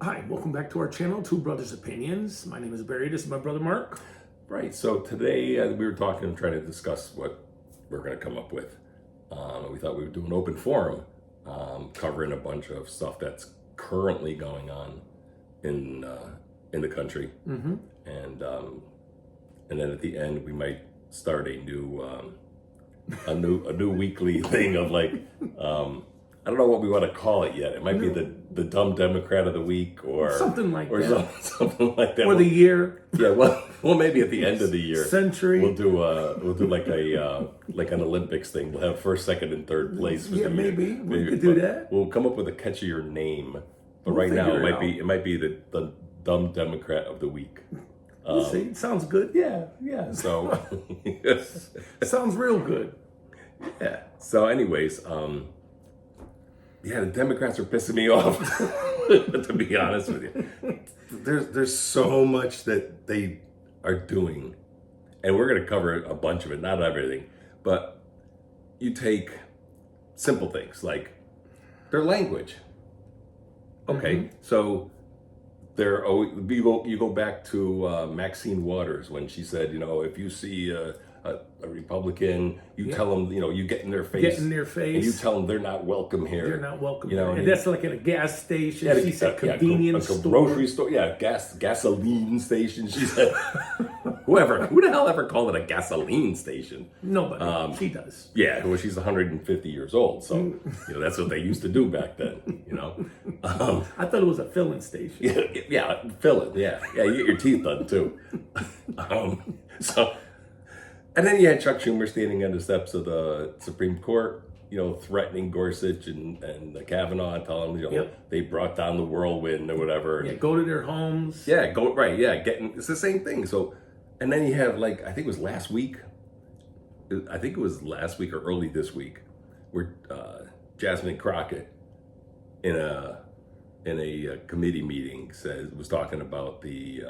Hi, welcome back to our channel, Two Brothers Opinions. My name is Barry, this is my brother Mark. Right, so today we were talking and trying to discuss what we're going to come up with. We thought we would do an open forum covering a bunch of stuff that's currently going on in the country, and then at the end we might start a new weekly thing of like I don't know what we want to call it yet. It might be the dumb Democrat of the week or something like that. Something like that. Or the year. Yeah, well, maybe at the end of the year, century. We'll do like an Olympics thing. We'll have first, second, and third place. For Yeah, the year. maybe we could do that. We'll come up with a catchier name, but We'll right now figure it might be the dumb Democrat of the week. We'll see. Sounds good. Yeah. So Sounds real good. yeah. So, anyways, yeah, the Democrats are pissing me off. To be honest with you, there's so much that they are doing, and we're going to cover a bunch of it, not everything, but you take simple things like their language. Okay, so you go back to Maxine Waters when she said, if you see a Republican, you tell them, you get in their face. Get in their face. And you tell them they're not welcome here. They're not welcome You know, here. And and that's like at a gas station. She said convenience a store. grocery store. Yeah, gasoline station. She said, who the hell ever called it a gasoline station? Nobody. She does. Yeah, well, she's 150 years old, so that's what they used to do back then. I thought it was a filling station. Yeah, fill it. Yeah, you get your teeth done too. And then you had Chuck Schumer standing on the steps of the Supreme Court, threatening Gorsuch and Kavanaugh, and telling them, they brought down the whirlwind or whatever. Yeah, go to their homes. Yeah, it's the same thing. So, and then you have I think it was last week. I think it was last week or early this week, where Jasmine Crockett in a committee meeting was talking about the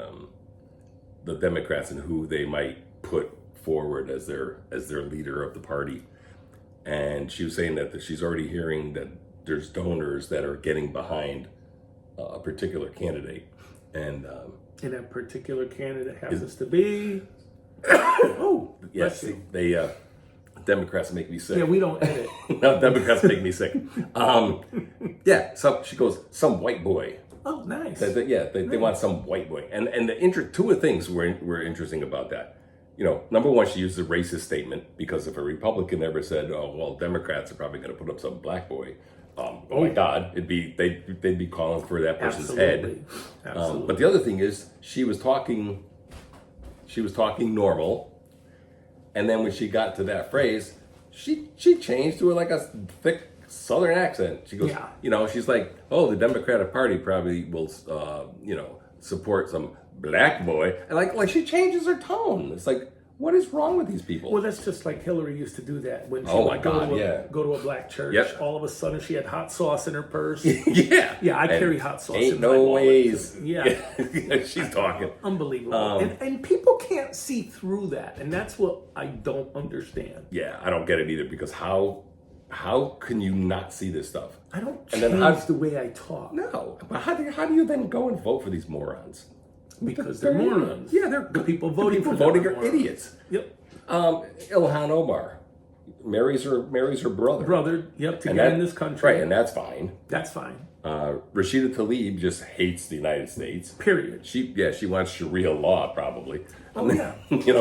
Democrats and who they might put forward as their leader of the party, and she was saying that she's already hearing that there's donors that are getting behind a particular candidate, and that particular candidate happens to be yes, they Democrats make me sick. Yeah, we don't edit. No, Democrats make me sick. Yeah, so she goes, some white boy. Oh, nice. They want some white boy, and two of the things were interesting about that. Number one, she used a racist statement, because if a Republican ever said, "Oh, well, Democrats are probably going to put up some black boy," oh my God, they'd be calling for that person's head. Absolutely. But the other thing is, she was talking normal, and then when she got to that phrase, she changed to like a thick Southern accent. She goes, she's like, "Oh, the Democratic Party probably will, support some black boy," and like she changes her tone. It's like, what is wrong with these people? Well, that's just like Hillary used to do that when she would go to a black church. Yep. All of a sudden, she had hot sauce in her purse. Yeah, I carry hot sauce. Ain't in no my wallet. ways. Yeah, she's talking unbelievable, and people can't see through that, and that's what I don't understand. Yeah, I don't get it either, because how can you not see this stuff? I don't And change then the way I talk. No, but how do you then go and vote for these morons? Because they're morons. Yeah, they're the people voting for voting them are idiots. Yep. Ilhan Omar marries her brother. Yep. To get in this country. Right, and that's fine. That's fine. Rashida Tlaib just hates the United States. Period. She wants Sharia law, probably. Oh yeah.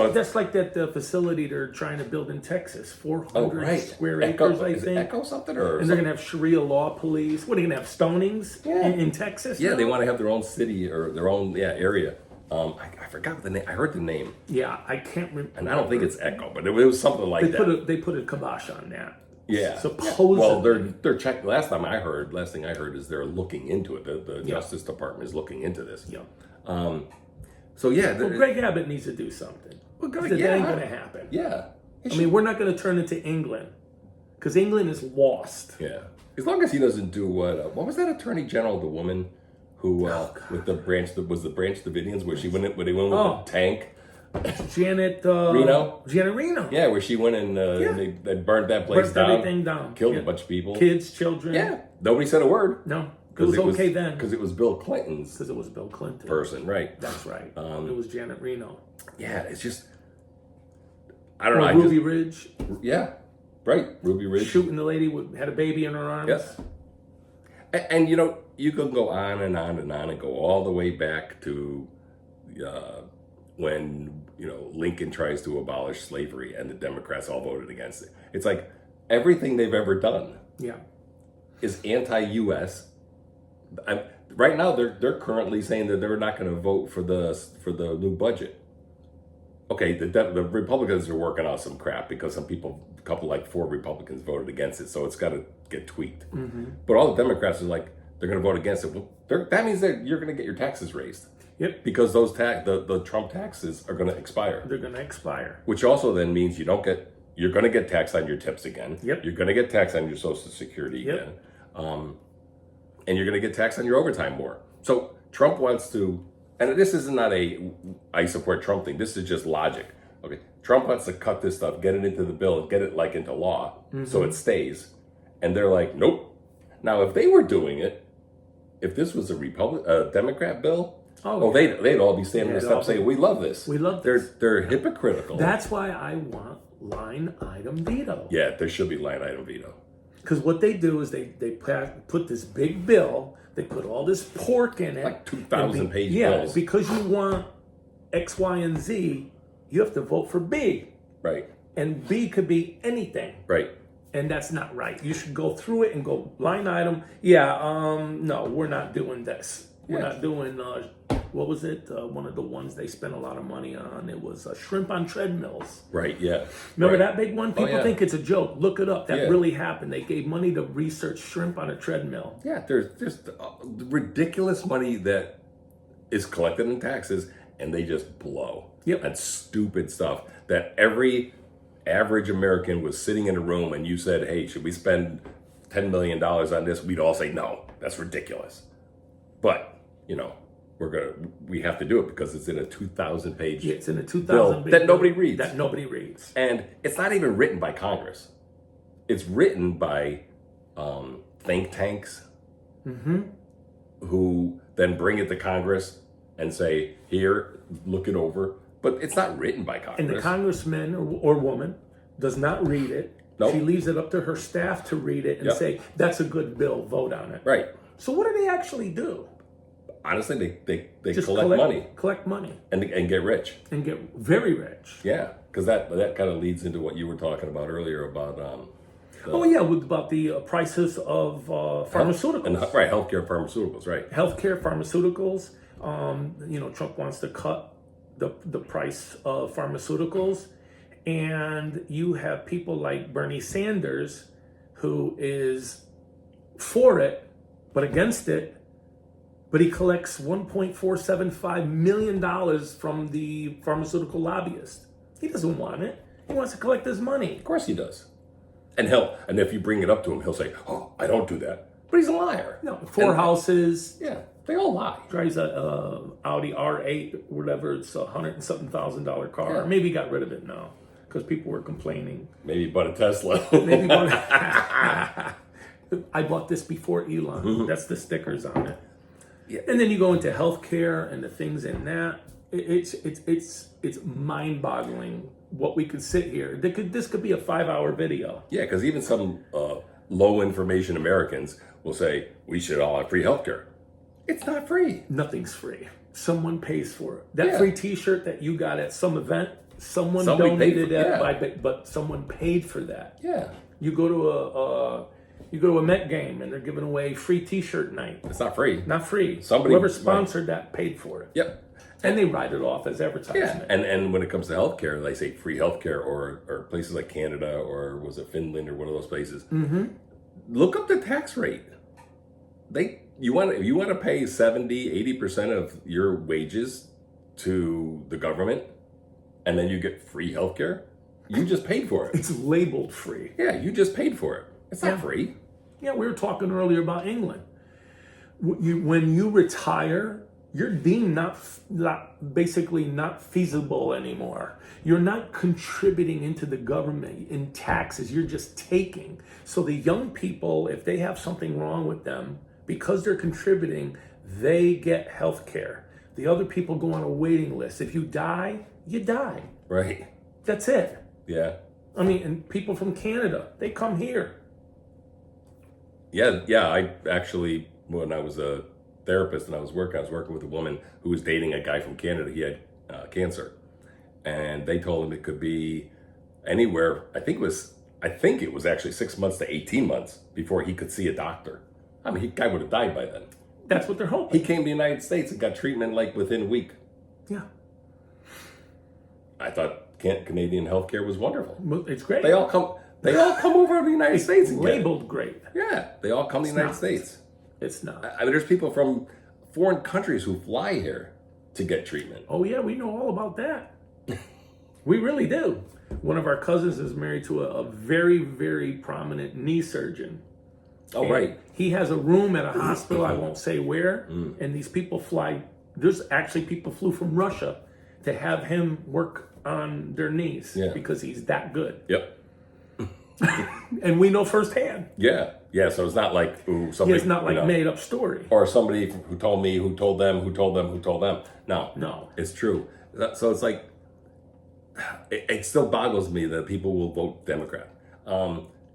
That's like that facility they're trying to build in Texas, 400 square acres, I think. Echo something, and they're gonna have Sharia law police. What are you gonna have, stonings in Texas? Yeah, now? they want to have their own city or their own area. I forgot the name. I heard the name. Yeah, I can't remember. And I don't think it's Echo, but it was something like that. They put a kibosh on that. Yeah. Supposedly. Well, they're checking. Last thing I heard is they're looking into it. The Justice Department is looking into this. Yeah. So yeah. Well, Greg Abbott needs to do something. That ain't going to happen. Yeah. I mean, we're not going to turn into England, because England is lost. Yeah. As long as he doesn't do what was that Attorney General, the woman who with the Branch Davidians, where they went with the tank. Janet Reno. Janet Reno. Yeah, where she went and they burned that place Burnt everything down. Killed a bunch of people. Kids, children. Yeah. Nobody said a word. No. It was okay then. Because it was Bill Clinton's Because it was Bill Clinton. person, right? That's right. It was Janet Reno. Yeah, it's just, I don't know. Or Ruby Ridge. Yeah, right. Ruby Ridge. Shooting the lady had a baby in her arms. Yes. And you know, you can go on and on and on and go all the way back to when, you know, Lincoln tries to abolish slavery and the Democrats all voted against it. It's like everything they've ever done Yeah. is anti-U.S. Right now, they're currently saying that they're not going to vote for the new budget. Okay, the Republicans are working on some crap because a couple like 4 Republicans voted against it, so it's got to get tweaked. Mm-hmm. But all the Democrats are like, they're going to vote against it. Well, that means that you're going to get your taxes raised. Yep. Because those the Trump taxes are going to expire. They're going to expire. Which also then means you're going to get taxed on your tips again. Yep. You're going to get taxed on your Social Security again. And you're going to get taxed on your overtime more. So Trump wants to, and this is not I support Trump thing. This is just logic. Okay, Trump wants to cut this stuff, get it into the bill, and get it like into law, so it stays. And they're like, nope. Now, if they were doing it, if this was a Democrat bill, they'd all be standing up saying, "We love this. We love this." They're hypocritical. That's why I want line item veto. Yeah, there should be line item veto. Because what they do is they put this big bill, they put all this pork in it. Like 2,000 page Yeah, bills. because you want X, Y, and Z, you have to vote for B. Right. And B could be anything. Right. And that's not right. You should go through it and go line item. Yeah, no, we're not doing this. We're not doing, what was it? One of the ones they spent a lot of money on. It was shrimp on treadmills. Right, yeah. Remember that big one? People yeah. think it's a joke. Look it up. That really happened. They gave money to research shrimp on a treadmill. Yeah, there's just ridiculous money that is collected in taxes, and they just blow. Yep. And stupid stuff that every average American was sitting in a room and you said, hey, should we spend $10 million on this? We'd all say, no, that's ridiculous. But, you know, we have to do it because it's in a 2,000 page Yeah, it's in a 2,000 bill page that nobody reads. That nobody reads. And it's not even written by Congress. It's written by think tanks who then bring it to Congress and say, here, look it over. But it's not written by Congress. And the congressman or woman does not read it. Nope. She leaves it up to her staff to read it and say, that's a good bill, vote on it. Right. So what do they actually do? Honestly, they Just collect money. Collect money. And get rich. And get very rich. Yeah, because that kind of leads into what you were talking about earlier about... about the prices of pharmaceuticals. Right, healthcare pharmaceuticals, right. Healthcare pharmaceuticals. Trump wants to cut the price of pharmaceuticals. And you have people like Bernie Sanders, who is for it, but against it. But he collects $1.475 million from the pharmaceutical lobbyist. He doesn't want it. He wants to collect his money. Of course he does. And if you bring it up to him, he'll say, oh, I don't do that. But he's a liar. No, four houses. Yeah, they all lie. Drives a Audi R8, whatever. It's $100 and something thousand car. Yeah. Maybe he got rid of it now because people were complaining. Maybe he bought a Tesla. Maybe bought I bought this before Elon. That's the stickers on it. Yeah. And then you go into healthcare and the things in that. It's mind-boggling what we could sit here. This could be a 5-hour video. Yeah, because even some low information Americans will say we should all have free healthcare. It's not free. Nothing's free. Someone pays for it. That free T-shirt that you got at some event, somebody donated that, but someone paid for that. Yeah. You go to a Met game and they're giving away free T-shirt night. It's not free. Not free. Somebody Whoever sponsored that paid for it. Yep. And they write it off as advertisement. Yeah. And when it comes to healthcare, they say free healthcare or places like Canada or was it Finland or one of those places. Mm-hmm. Look up the tax rate. If you want to pay 70-80% of your wages to the government, and then you get free healthcare, you just paid for it. It's labeled free. Yeah, you just paid for it. It's not free. Yeah, we were talking earlier about England. When you retire, you're deemed basically not feasible anymore. You're not contributing into the government in taxes. You're just taking. So the young people, if they have something wrong with them, because they're contributing, they get health care. The other people go on a waiting list. If you die, you die. Right. That's it. Yeah. I mean, and people from Canada, they come here. Yeah. I actually, when I was a therapist and I was working with a woman who was dating a guy from Canada. He had cancer, and they told him it could be anywhere. I think it was actually 6 months to 18 months before he could see a doctor. I mean, guy would have died by then. That's what they're hoping. He came to the United States and got treatment like within a week. Yeah. I thought Canadian healthcare was wonderful. It's great. They all come over to the United States and labeled great. Yeah, they all come to the United not. States. It's not. I mean, there's people from foreign countries who fly here to get treatment. Oh yeah, we know all about that. We really do. One of our cousins is married to a very, very prominent knee surgeon. Oh, And right. he has a room at a hospital, I won't say where, and these people fly. There's actually people flew from Russia to have him work on their knees because he's that good. Yep. And we know firsthand. Yeah. So it's not like somebody. It's not like made up story. Or somebody who told me, who told them, who told them, who told them. No, it's true. So it's like it still boggles me that people will vote Democrat.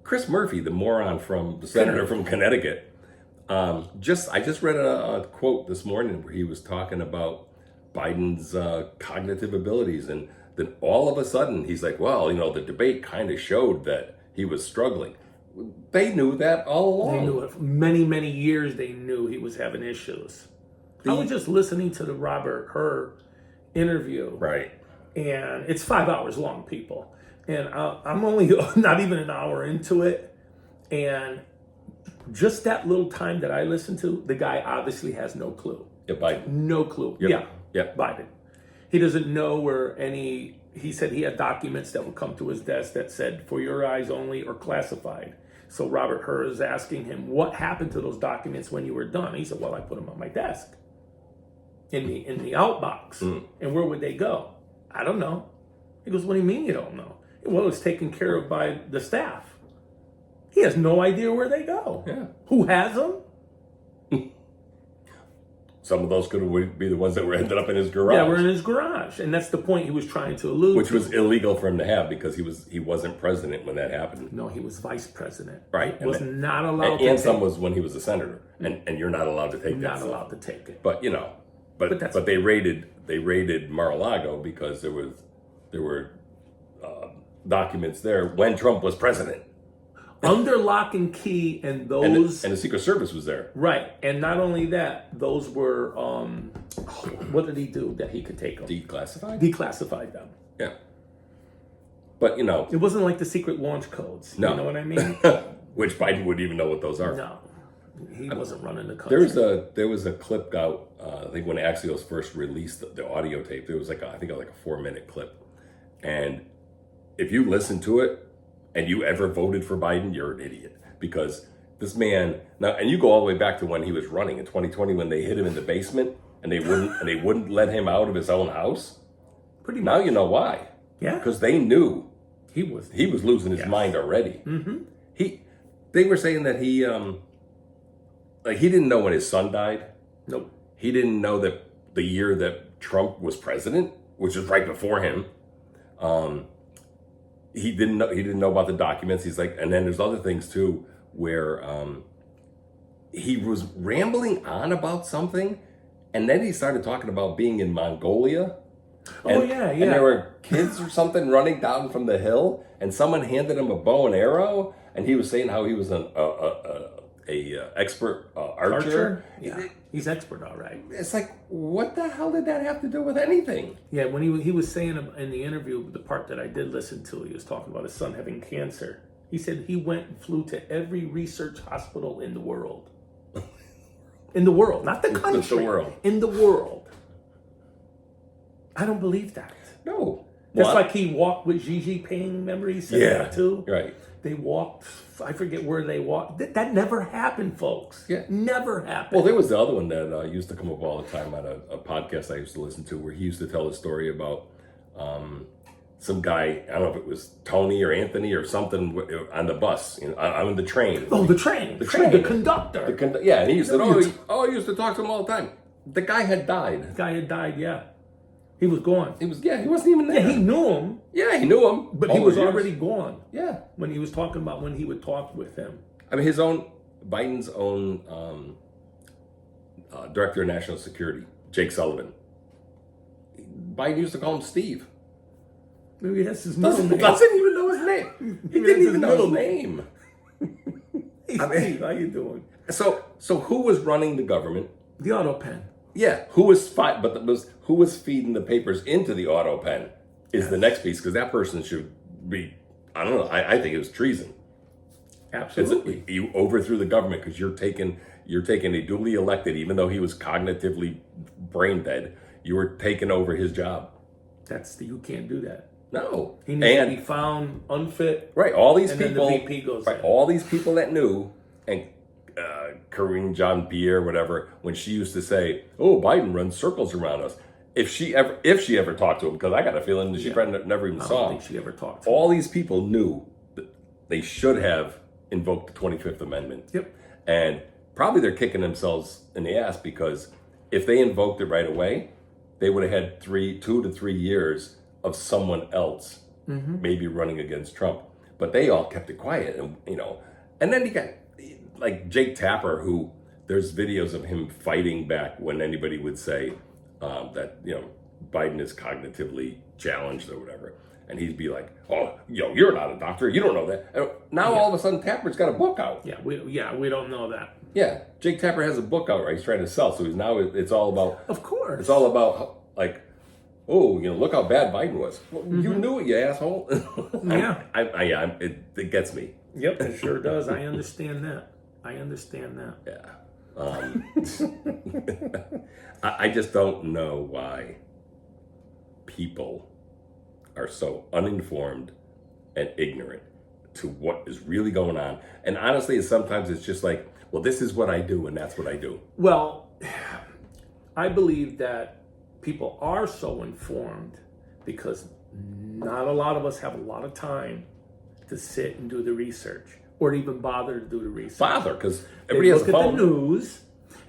Chris Murphy, the moron the senator from Connecticut, I just read a quote this morning where he was talking about Biden's cognitive abilities, and then all of a sudden he's like, well, the debate kind of showed that he was struggling. They knew that all along. They knew it. For many, many years they knew he was having issues. I was just listening to the Robert Hur interview. Right. And it's 5 hours long, people. And I'm only not even an hour into it. And just that little time that I listened to, the guy obviously has no clue. Yeah, Biden. No clue. Yep. Yeah, Biden. He doesn't know he said he had documents that would come to his desk that said, for your eyes only or classified. So Robert Hur is asking him, what happened to those documents when you were done? He said, well, I put them on my desk in the outbox. And where would they go? I don't know. He goes, what do you mean you don't know? Well, it's taken care of by the staff. He has no idea where they go. Yeah. Who has them? Some of those could be the ones that ended up in his garage. Yeah, we're in his garage. And that's the point he was trying to allude Which to. was illegal for him to have because he wasn't president when that happened. No, he was vice president. Right. He was not allowed to and take some was when he was a senator. And you're not allowed to take that Not stuff. allowed to take it. But but they raided Mar-a-Lago because there were documents there when Trump was president. Under lock and key, and those... And the Secret Service was there. Right. And not only that, those were... what did he do that he could take them? Declassified? Declassified them. Yeah. But, It wasn't like the secret launch codes. No. You know what I mean? Which Biden wouldn't even know what those are. No. He wasn't running the country. There was a clip out, I think when Axios first released the audio tape, there was like a 4-minute clip. And if you listen to it and you ever voted for Biden, you're an idiot. Because this man, now, and you go all the way back to when he was running in 2020 when they hid him in the basement and they wouldn't let him out of his own house. Pretty much. Now you know why. Yeah. Because they knew He was losing his mind already. Mm-hmm. They were saying that he didn't know when his son died. Nope. He didn't know that the year that Trump was president, which was right before him. He didn't know about the documents. He's like, and then there's other things too where he was rambling on about something, and then he started talking about being in Mongolia. And there were kids or something running down from the hill, and someone handed him a bow and arrow, and he was saying how he was an expert archer. Yeah, he's expert, all right. It's like, what the hell did that have to do with anything? Yeah, when he was saying in the interview, the part that I did listen to, he was talking about his son having cancer. He said he went and flew to every research hospital in the world. In the world, not the country. The world. In the world. I don't believe that. No. That's like he walked with Xi Jinping, remember he said that too? Right. They walked, I forget where they walked. That never happened, folks. Yeah. Never happened. Well, there was the other one that used to come up all the time on a podcast I used to listen to where he used to tell a story about some guy, I don't know if it was Tony or Anthony or something on the bus, on the train. Oh, the train, the conductor. Yeah, and he said, I used to talk to him all the time. The guy had died. The guy had died, yeah. He was gone. He wasn't even there. Yeah, he knew him. Yeah, he knew him. But he was already gone. Yeah. When he was talking about when he would talk with him. I mean, Biden's own director of national security, Jake Sullivan. Biden used to call him Steve. Maybe that's his middle name. Doesn't even know his name. He didn't even know his name. Hey, Steve, how you doing? So who was running the government? The auto pen. Yeah, who was feeding the papers into the auto pen is the next piece, because that person should be, I don't know, I think it was treason. Absolutely. You overthrew the government because you're taking a duly elected, even though he was cognitively brain dead, you were taking over his job. You can't do that. No. He needs to be found unfit. Right, all these and people, then the VP goes in. all these people that knew, and Karine Jean-Pierre, whatever, when she used to say, "Oh, Biden runs circles around us," if she ever talked to him, because I got a feeling that she probably never even I saw don't him. think she ever talked to him. All these people knew that they should have invoked the 25th Amendment. Yep. And probably they're kicking themselves in the ass, because if they invoked it right away, they would have had 2 to 3 years of someone else maybe running against Trump. But they all kept it quiet, and and then you got like Jake Tapper, who there's videos of him fighting back when anybody would say that Biden is cognitively challenged or whatever, and he'd be like, "Oh, you're not a doctor, you don't know that." And now all of a sudden, Tapper's got a book out. Yeah, we don't know that. Yeah, Jake Tapper has a book out, right? He's trying to sell, so it's all about. Of course. It's all about like, oh, look how bad Biden was. Well, you knew it, you asshole. Yeah. It gets me. Yep, it sure does. I understand that. Yeah. I just don't know why people are so uninformed and ignorant to what is really going on. And honestly, sometimes it's just like, well, this is what I do, and that's what I do. Well, I believe that people are so informed because not a lot of us have a lot of time to sit and do the research or even bother to do the research. Because They everybody has look a phone. at the news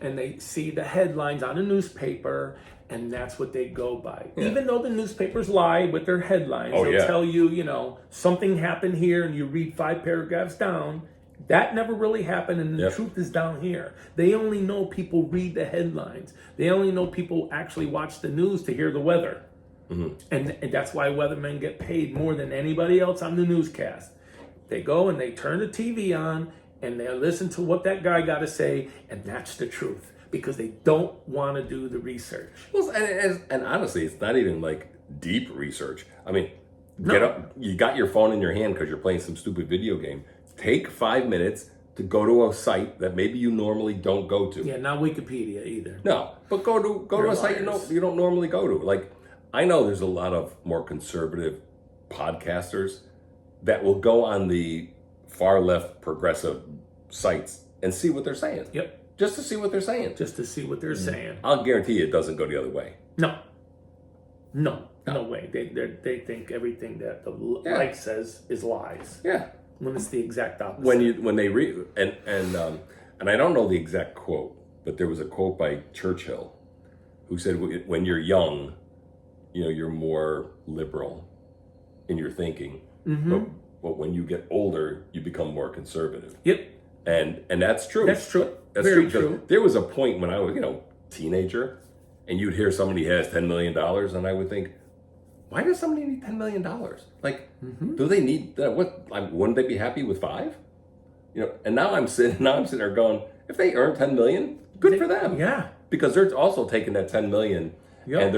and they see the headlines on a newspaper, and that's what they go by. Yeah. Even though the newspapers lie with their headlines, Oh, they'll yeah. tell you, something happened here, and you read 5 paragraphs down. That never really happened, and the Yep. truth is down here. They only know people read the headlines. They only know people actually watch the news to hear the weather. And that's why weathermen get paid more than anybody else on the newscast. They go and they turn the TV on and they listen to what that guy got to say, and that's the truth, because they don't want to do the research. Well, and honestly, it's not even like deep research. I mean, No. get up. You got your phone in your hand because you're playing some stupid video game. Take 5 minutes to go to a site that maybe you normally don't go to. Yeah, not Wikipedia either. No, but go to a site liars. you don't normally go to. Like, I know there's a lot of more conservative podcasters that will go on the far left progressive sites and see what they're saying. Yep, Just to see what they're saying. just to see what they're saying. I'll guarantee you it doesn't go the other way. No way. They think everything that the Yeah. right says is lies, Yeah. when it's the exact opposite. When they read and I don't know the exact quote, but there was a quote by Churchill who said, "When you're young, you're more liberal in your thinking, but when you get older, you become more conservative." Yep, And that's true. that's true. That's Very true. true. There was a point when I was, teenager, and you'd hear somebody has $10 million, and I would think, why does somebody need $10 million? Like, do they need that? Wouldn't they be happy with 5? And now I'm sitting there going, if they earn 10 million, good for them. Yeah. Because they're also taking that 10 million, Yep. and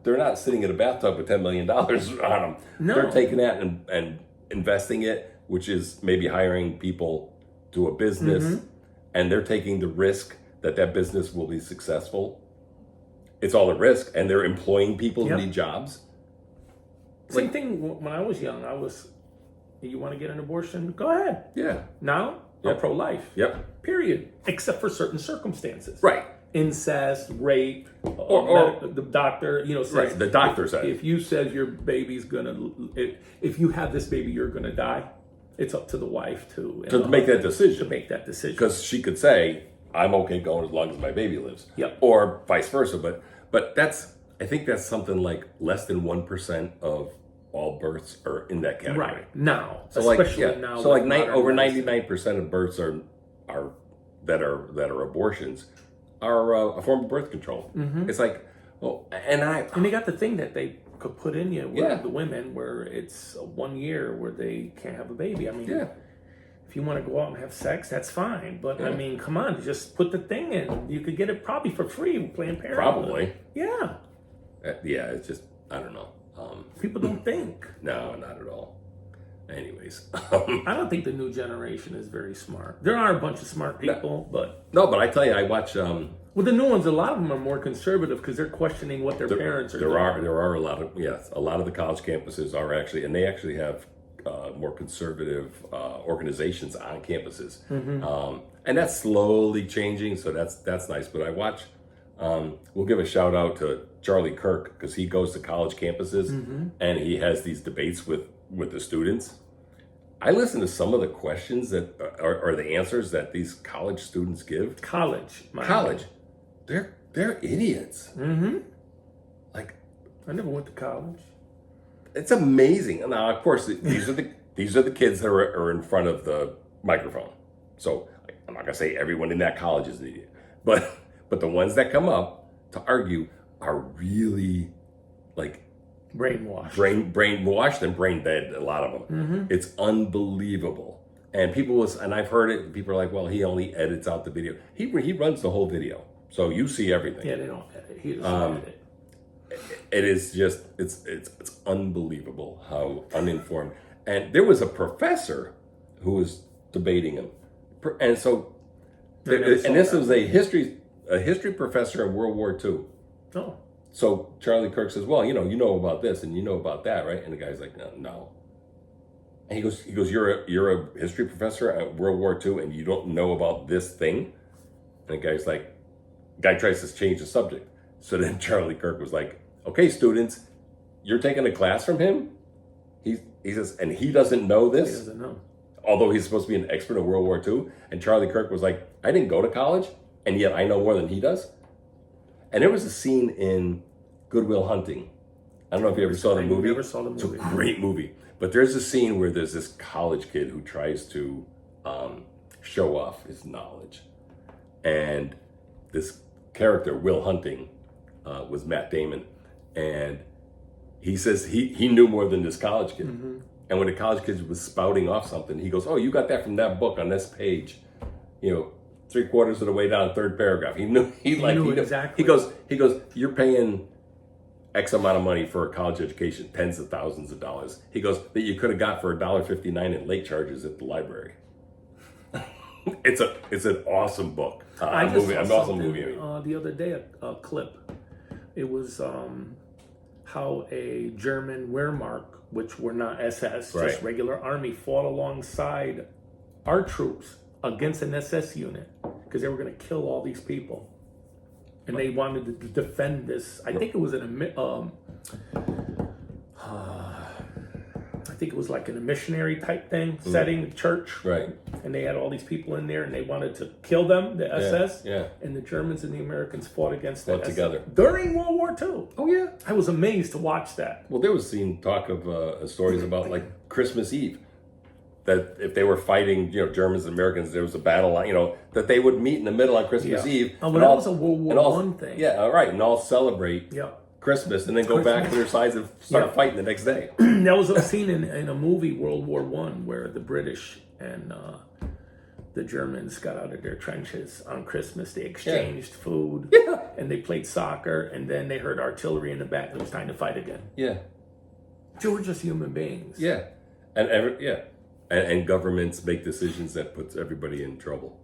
they're not sitting in a bathtub with $10 million on them. No. They're taking that and investing it, which is maybe hiring people to a business, and they're taking the risk that business will be successful. It's all a risk, and they're employing people who Yep. need jobs. Same thing when I was young. You want to get an abortion? Go ahead. Yeah. Now, I'm Yep. pro-life. Yep. Period. Except for certain circumstances. Right. incest, rape, Or- the doctor, says, Right, the doctor said. if you says your baby's gonna, if you have this baby, you're gonna die. It's up to the wife to make that to decision. make that decision. Because she could say, I'm okay going as long as my baby lives. Yep. Or vice versa. But I think that's something like less than 1% of all births are in that category. Right now, So especially now. So with like modern over medicine. 99% of births are that are abortions are a form of birth control. Mm-hmm. It's like, well, and they got the thing that they could put in you with Yeah. the women where it's 1 year where they can't have a baby. I mean, yeah. if you want to go out and have sex, that's fine. But I Yeah. mean, come on, just put the thing in. You could get it probably for free with Planned Parenthood. Probably. Yeah. Yeah, it's just, I don't know. People don't think. No, not at all. Anyways. I don't think the new generation is very smart. There are a bunch of smart people, but No, but I tell you, I watch, with the new ones, a lot of them are more conservative because they're questioning what their parents are doing. there are a lot of, yes, a lot of the college campuses are actually, and they actually have more conservative organizations on campuses. And that's slowly changing, so that's nice. But I watch, we'll give a shout out to Charlie Kirk because he goes to college campuses and he has these debates with the students. I listen to some of the questions that or the answers that these college students give. College. They're idiots. Mm-hmm. Like, I never went to college. it's amazing. Now, of course, these are the kids that are in front of the microphone. So I'm not gonna say everyone in that college is an idiot, but the ones that come up to argue are really like Brainwashed. brainwashed and brain dead. A lot of them. It's unbelievable. And and I've heard it. People are like, "Well, he only edits out the video. He runs the whole video, so you see everything." Yeah, they don't edit. He doesn't edit. It is just it's unbelievable how uninformed. And there was a professor who was debating him, and so I never saw this that. was a history professor in World War II. Oh, So Charlie Kirk says, "Well, you know about this and you know about that, right?" And the guy's like, "No." And he goes, "You're a history professor at World War II and you don't know about this thing?" And the guy's like, guy tries to change the subject. So then Charlie Kirk was like, "Okay, students, you're taking a class from him?" He says, and he doesn't know he this, doesn't know. although he's supposed to be an expert in World War II. And Charlie Kirk was like, "I didn't go to college, and yet I know more than he does." And there was a scene in Good Will Hunting. I don't know if you ever saw the movie. Never saw the movie. It's a great movie. But there's a scene where there's this college kid who tries to show off his knowledge. And this character, Will Hunting, was Matt Damon. And he says he knew more than this college kid. And when the college kid was spouting off something, he goes, "Oh, you got that from that book on this page. 3/4 of the way down, third paragraph." He knew exactly. He goes, "You're paying X amount of money for a college education, tens of thousands of dollars." He goes, "That you could have got for $1.59 in late charges at the library." It's an awesome book. I just saw an awesome something movie. the other day, a clip. It was how a German Wehrmacht, which were not SS, Right. just regular army, fought alongside our troops against an SS unit because they were going to kill all these people, and they wanted to defend this. I think it was I think it was like in a missionary type thing setting, church, Right. and they had all these people in there, and they wanted to kill them, the SS. Yeah. And the Germans and the Americans fought against Fought the together. SS during World War II. Oh yeah. I was amazed to watch that. Well, there was talk of stories about like Christmas Eve, that if they were fighting, Germans and Americans, there was a battle, that they would meet in the middle on Christmas Yeah. Eve. Oh, and but that all- was a World War and all- One thing. Yeah, all right, and all celebrate Yeah. Christmas and then go back to their sides and start fighting the next day. That was a scene in a movie, World War One, where the British and the Germans got out of their trenches on Christmas. They exchanged food, and they played soccer, and then they heard artillery in the back. It was time to fight again. Yeah, They were just human beings. yeah, and governments make decisions that puts everybody in trouble.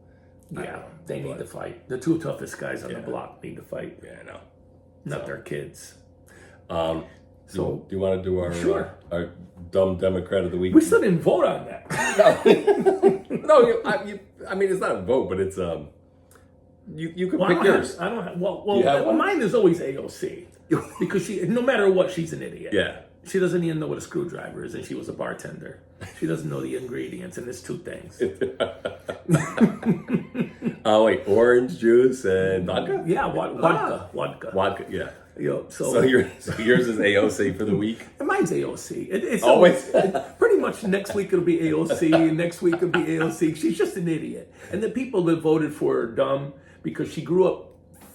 Yeah, they need to fight. The two toughest guys on the block need to fight, Yeah, I know. not their kids. So, do you want to do Sure. our dumb Democrat of the week? We still didn't vote on that. No, I mean it's not a vote, but it's You could Well, pick yours. I don't have. You have one? Mine is always AOC because no matter what, she's an idiot. Yeah. She doesn't even know what a screwdriver is, and she was a bartender. She doesn't know the ingredients, and it's two things. Oh wait, orange juice and vodka. Yeah, vodka. Vodka. Yeah. So So yours is AOC for the week. and mine's AOC. It's Always. pretty much next week it'll be AOC, and next week it'll be AOC. She's just an idiot, and the people that voted for her are dumb because she grew up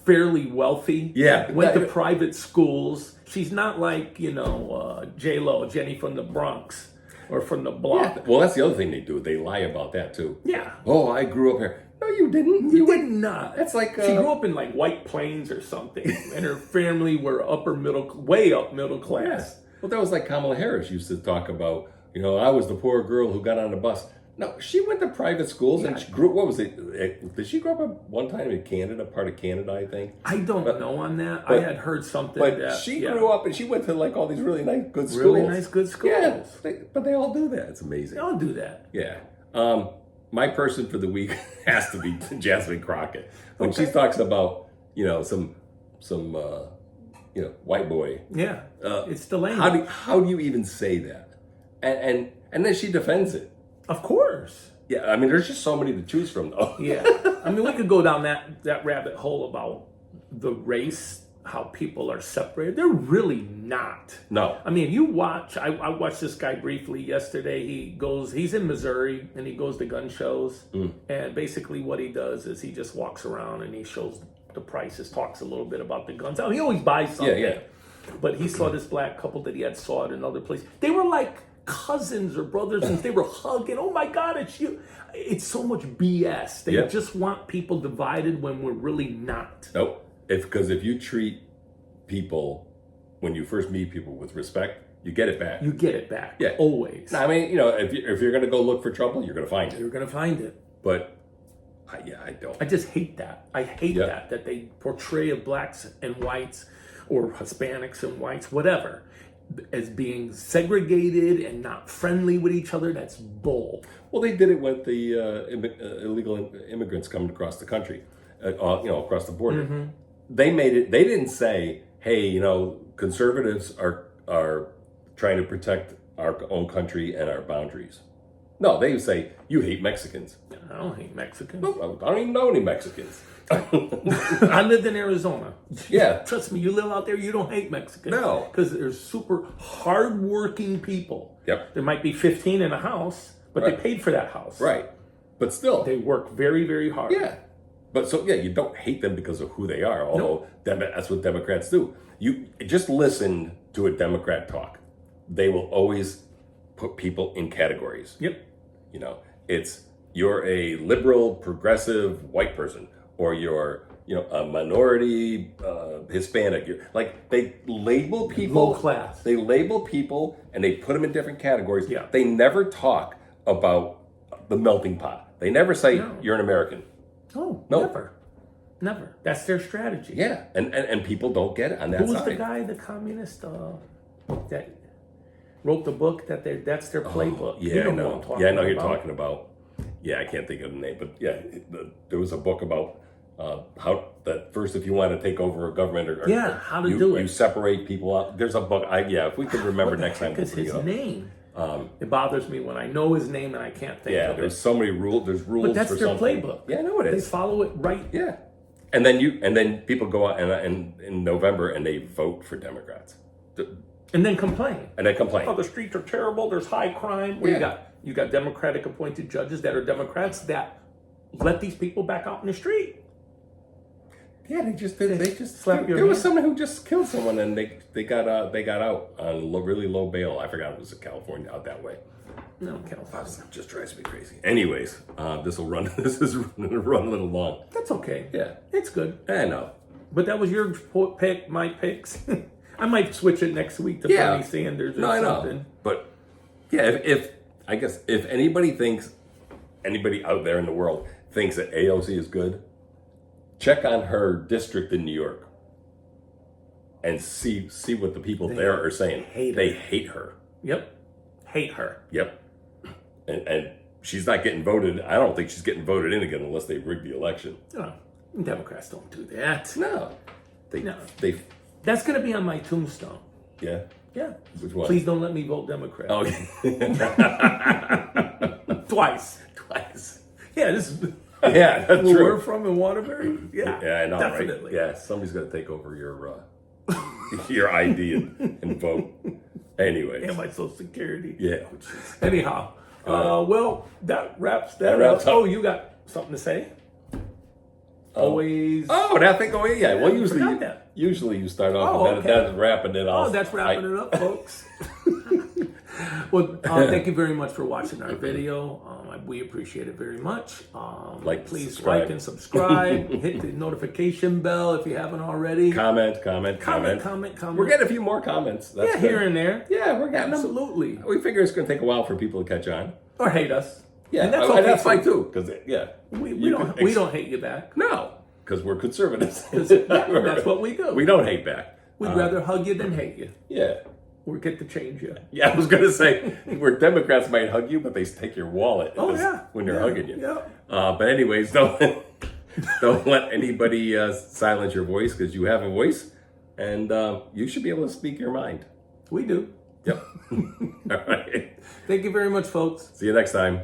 fairly wealthy. Yeah. went to private schools. She's not like J-Lo, Jenny from the Bronx or from the block. Yeah. Well, that's the other thing they do. They lie about that too. Yeah. Oh, I grew up here. No, you didn't. You did not. That's like she grew up in like White Plains or something, and her family were way up middle class. Yes. Well, that was like Kamala Harris used to talk about. I was the poor girl who got on the bus. No, she went to private schools and she grew. What was it? Did she grow up at one time in Canada, part of Canada, I think? I don't know on that. I had heard something. But she grew up and she went to like all these really nice, good schools. Really nice, good schools. Yeah, but they all do that. It's amazing. They all do that. Yeah. My person for the week has to be Jasmine Crockett. When Okay. she talks about, some white boy. Yeah. It's the language. How do you even say that? And then she defends it. Of course. Yeah, I mean, there's just so many to choose from, though. Yeah. I mean, we could go down that rabbit hole about the race, how people are separated. They're really not. No. I mean, you watch, I watched this guy briefly yesterday. He's in Missouri and he goes to gun shows. And basically what he does is he just walks around and he shows the prices, talks a little bit about the guns. He always buys something. Yeah. But he saw this black couple that he had saw at another place. They were like cousins or brothers and they were hugging. Oh my God, it's you. It's so much BS. They just want people divided when we're really not. Nope. Because if you treat people, when you first meet people with respect, you get it back. You get it back. Yeah. Always. I mean, if you're going to go look for trouble, you're going to find it. You're going to find it. But, I don't. I just hate that. I hate that they portray of blacks and whites or Hispanics and whites, whatever, as being segregated and not friendly with each other. That's bull. Well, they did it with the illegal immigrants coming across the country, across the border. Mm-hmm. They made it. They didn't say, "Hey, conservatives are trying to protect our own country and our boundaries." No, they would say, "You hate Mexicans." I don't hate Mexicans. No, I don't even know any Mexicans. I lived in Arizona. Yeah. Trust me, you live out there, you don't hate Mexicans. No. Because they're super hardworking people. Yep. There might be 15 in a house, but they paid for that house. Right. But still. They work very, very hard. Yeah. But you don't hate them because of who they are, although that's what Democrats do. You just listen to a Democrat talk. They will always put people in categories. Yep. You're a liberal, progressive white person, or you're, a minority Hispanic. They label people. Low class. They label people and they put them in different categories. Yeah. They never talk about the melting pot. They never say you're an American. Oh, No. Never. That's their strategy. Yeah, and people don't get it on that Who was side. the guy, the communist, that wrote the book that's their playbook? Yeah, You know I know. who I'm talking Yeah, I know who you're about. talking about. Yeah, I can't think of the name, but there was a book about how that first, if you want to take over a government, how to do it. You separate people out. There's a book. If we could remember next time, we'll Because bring his it up. name. It bothers me when I know his name and I can't think Yeah, of there's it. so many rules. There's rules But that's for their something. playbook. Yeah, I know it They is. follow it right. Yeah, and then people go out and in November and they vote for Democrats, And then complain. and they complain. Oh, the streets are terrible. There's high crime. What do you Yeah. got? You got Democratic appointed judges that are Democrats that let these people back out in the street. Yeah, they just slap your There was hand. someone who just killed someone and they got out on really low bail. I forgot it was in California, out that way. No, California. It just drives me crazy. Anyways, this is gonna run a little long. That's okay. Yeah, It's good. I know. But that was your pick, my picks. I might switch it next week to Bernie Sanders or No, I something. know. But yeah, if anybody out there in the world thinks that AOC is good, check on her district in New York and see what the people there are saying. They hate her. Yep. Hate her. Yep. And she's not getting voted. I don't think she's getting voted in again unless they rig the election. Oh, Democrats don't do that. No. They, No. they, That's going to be on my tombstone. yeah. Yeah. Which one? Please don't let me vote Democrat. Oh, Twice. twice. Yeah, this is Yeah, that's where true. we're from in Waterbury. Yeah, Yeah, I know, definitely. right? Yeah, somebody's going to take over your your ID and vote. Anyways. And my Social Security. Yeah. Anyhow, well, that wraps that, That wraps up. up. Oh, you got something to say? Always. Oh, that thing going. Yeah. Well, usually, forgot that. usually you start off Oh, with that. okay. That's wrapping it off. Oh, that's wrapping it up, folks. Well, thank you very much for watching our video. We appreciate it very much. Please subscribe. like and subscribe. Hit the notification bell if you haven't already. Comment. Comment. We're getting a few more comments. That's yeah, good. here and there. Yeah, we're getting them. Absolutely. We figure it's going to take a while for people to catch on. Or hate us. Yeah, And that's and okay, that's too. fine too. Because We you don't can we don't hate you back. No, because we're conservatives. 'Cause, yeah, that's what we do. We don't hate back. We'd rather hug you than hate you. Yeah. Or get to change you. Yeah, I was going to say, where Democrats might hug you, but they take your wallet Oh yeah. when they're Yeah, hugging you. Yeah. But anyways, don't let anybody silence your voice, because you have a voice, and you should be able to speak your mind. We do. Yep. All right. Thank you very much, folks. See you next time.